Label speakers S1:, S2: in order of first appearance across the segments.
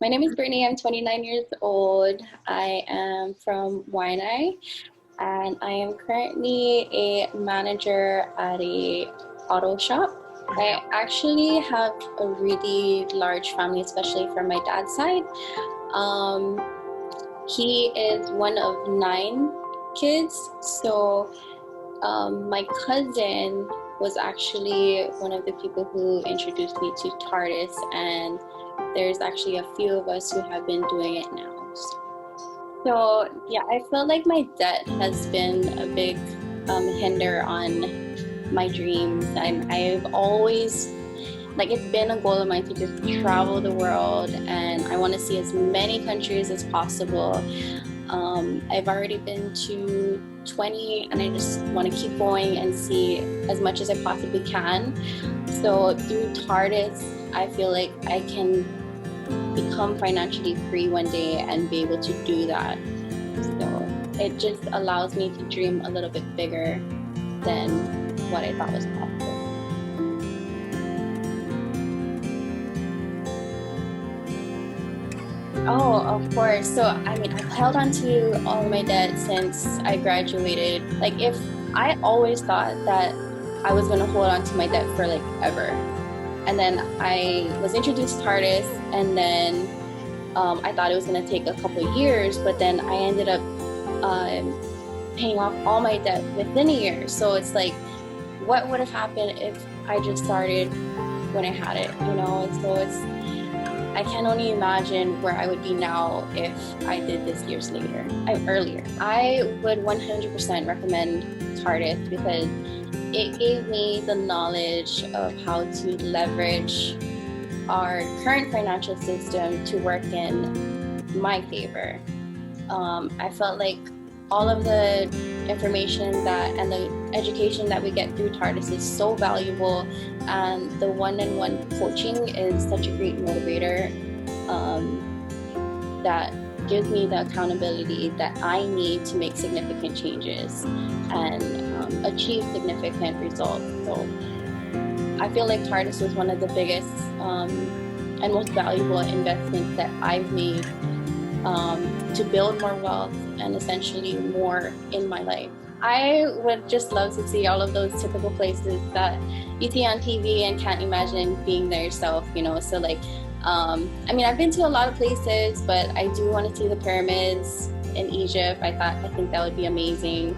S1: My name is Brittni. I'm 29 years old. I am from Waianae, and I am currently a manager at a auto shop. I actually have a really large family, especially from my dad's side. Um, he is one of nine kids, so my cousin was actually one of the people who introduced me to TARDIS, and there's actually a few of us who have been doing it now. So yeah, I feel like my debt has been a big hinder on my dreams. I've always it's been a goal of mine to just travel the world, and I want to see as many countries as possible. I've already been to 20, and I just want to keep going and see as much as I possibly can. So through TARDIS, I feel like I can become financially free one day and be able to do that. So it just allows me to dream a little bit bigger than what I thought was possible. Oh, of course. So, I mean, I've held on to all of my debt since I graduated. If I always thought that I was going to hold on to my debt for ever. And then I was introduced to TARDIS, and then I thought it was going to take a couple of years, but then I ended up paying off all my debt within a year. So it's like, what would have happened if I just started when I had it, So I can only imagine where I would be now if I did this years earlier. I would 100% recommend TARDIS because it gave me the knowledge of how to leverage our current financial system to work in my favor. I felt like all of the information and the education that we get through TARDIS is so valuable, and the one-on-one coaching is such a great motivator that gives me the accountability that I need to make significant changes and achieve significant results. So I feel like TARDIS was one of the biggest and most valuable investments that I've made to build more wealth and essentially more in my life. I would just love to see all of those typical places that you see on TV and can't imagine being there yourself, So I mean, I've been to a lot of places, but I do want to see the pyramids in Egypt. I think that would be amazing.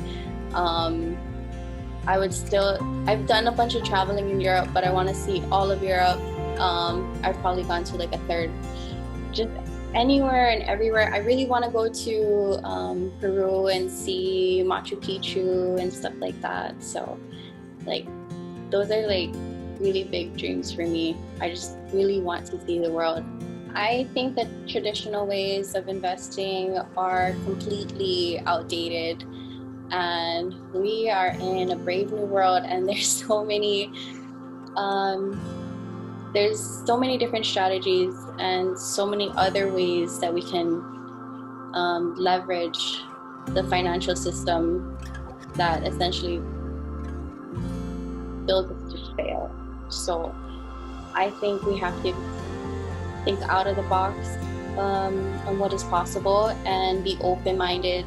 S1: I've done a bunch of traveling in Europe, but I want to see all of Europe. I've probably gone to a third, just anywhere and everywhere. I really want to go to Peru and see Machu Picchu and stuff like that. So those are really big dreams for me. I just really want to see the world. I think that traditional ways of investing are completely outdated, and we are in a brave new world, and there's so many different strategies and so many other ways that we can leverage the financial system that essentially builds us to fail. So I think we have to think out of the box on what is possible and be open-minded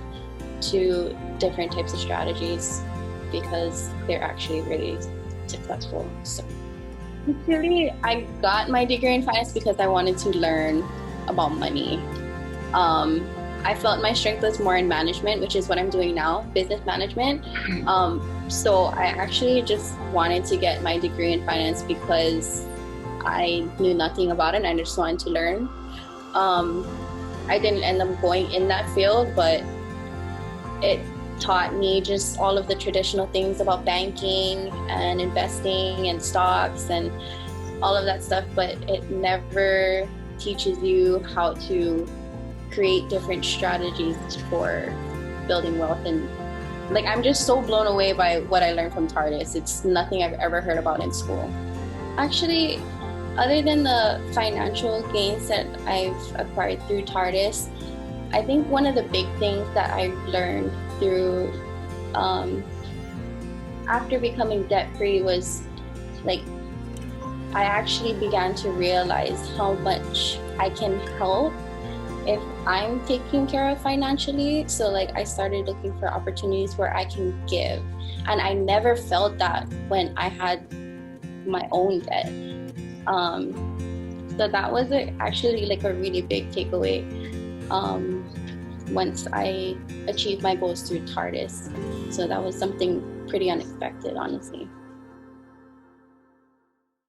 S1: to different types of strategies because they're actually really successful. So actually, I got my degree in finance because I wanted to learn about money. I felt my strength was more in management, which is what I'm doing now, business management. So I actually just wanted to get my degree in finance because I knew nothing about it and I just wanted to learn. I didn't end up going in that field, but it taught me just all of the traditional things about banking and investing and stocks and all of that stuff, but it never teaches you how to create different strategies for building wealth. And I'm just so blown away by what I learned from TARDIS. It's nothing I've ever heard about in school. Actually, other than the financial gains that I've acquired through TARDIS, I think one of the big things that I've learned through after becoming debt-free was I actually began to realize how much I can help if I'm taken care of financially. So like I started looking for opportunities where I can give. And I never felt that when I had my own debt. So that was actually like a really big takeaway once I achieved my goals through TARDIS. So that was something pretty unexpected, honestly.